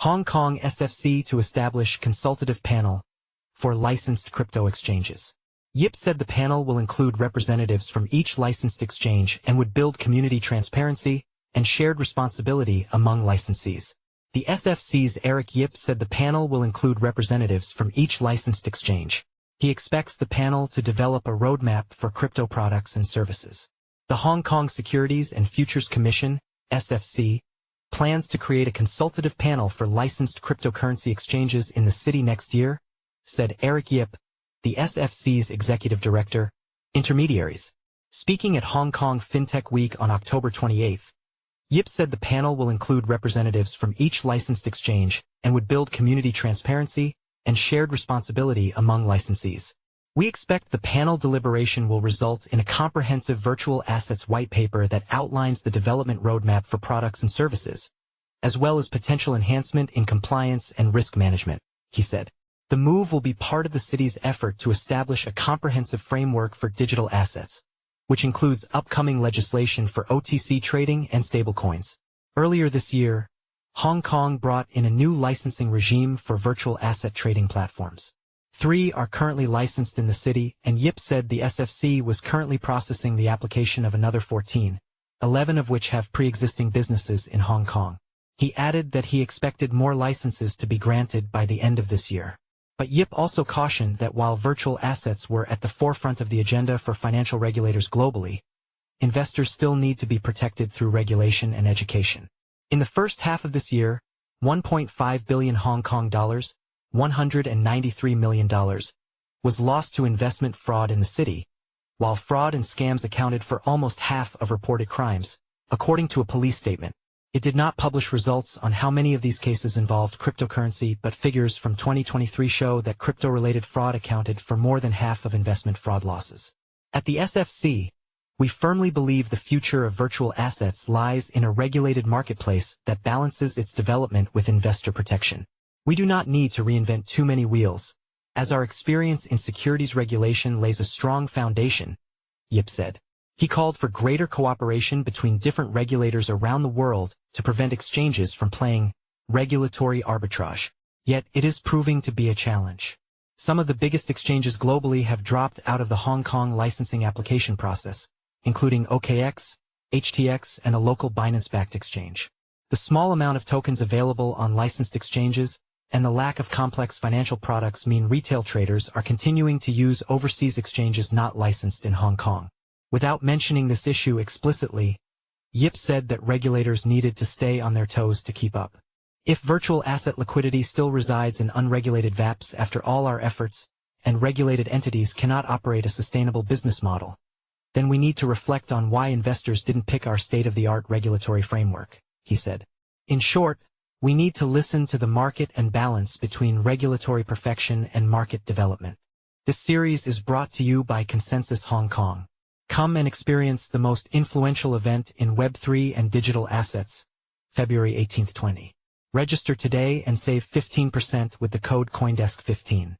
Hong Kong SFC to establish consultative panel for licensed crypto exchanges. Yip said the panel will include representatives from each licensed exchange and would build community transparency and shared responsibility among licensees. The SFC's Eric Yip said the panel will include representatives from each licensed exchange. He expects the panel to develop a roadmap for crypto products and services. The Hong Kong Securities and Futures Commission, SFC, plans to create a consultative panel for licensed cryptocurrency exchanges in the city next year, said Eric Yip, the SFC's executive director. Intermediaries. Speaking at Hong Kong FinTech Week on October 28, Yip said the panel will include representatives from each licensed exchange and would build community transparency and shared responsibility among licensees. We expect the panel deliberation will result in a comprehensive virtual assets white paper that outlines the development roadmap for products and services, as well as potential enhancement in compliance and risk management, he said. The move will be part of the city's effort to establish a comprehensive framework for digital assets, which includes upcoming legislation for OTC trading and stablecoins. Earlier this year, Hong Kong brought in a new licensing regime for virtual asset trading platforms. 3 are currently licensed in the city, and Yip said the SFC was currently processing the application of another 14, 11 of which have pre-existing businesses in Hong Kong. He added that he expected more licenses to be granted by the end of this year. But Yip also cautioned that while virtual assets were at the forefront of the agenda for financial regulators globally, investors still need to be protected through regulation and education. In the first half of this year, 1.5 billion Hong Kong dollars, $193 million, was lost to investment fraud in the city, while fraud and scams accounted for almost half of reported crimes, according to a police statement. It did not publish results on how many of these cases involved cryptocurrency, but figures from 2023 show that crypto-related fraud accounted for more than half of investment fraud losses. At the SFC, we firmly believe the future of virtual assets lies in a regulated marketplace that balances its development with investor protection. We do not need to reinvent too many wheels, as our experience in securities regulation lays a strong foundation, Yip said. He called for greater cooperation between different regulators around the world to prevent exchanges from playing regulatory arbitrage. Yet it is proving to be a challenge. Some of the biggest exchanges globally have dropped out of the Hong Kong licensing application process, including OKX, HTX, and a local Binance-backed exchange. The small amount of tokens available on licensed exchanges and the lack of complex financial products mean retail traders are continuing to use overseas exchanges not licensed in Hong Kong. Without mentioning this issue explicitly, Yip said that regulators needed to stay on their toes to keep up. If virtual asset liquidity still resides in unregulated VAPs after all our efforts, and regulated entities cannot operate a sustainable business model, then we need to reflect on why investors didn't pick our state-of-the-art regulatory framework, he said. In short, we need to listen to the market and balance between regulatory perfection and market development. This series is brought to you by Consensus Hong Kong. Come and experience the most influential event in Web3 and digital assets, February 18-20. Register today and save 15% with the code COINDESK15.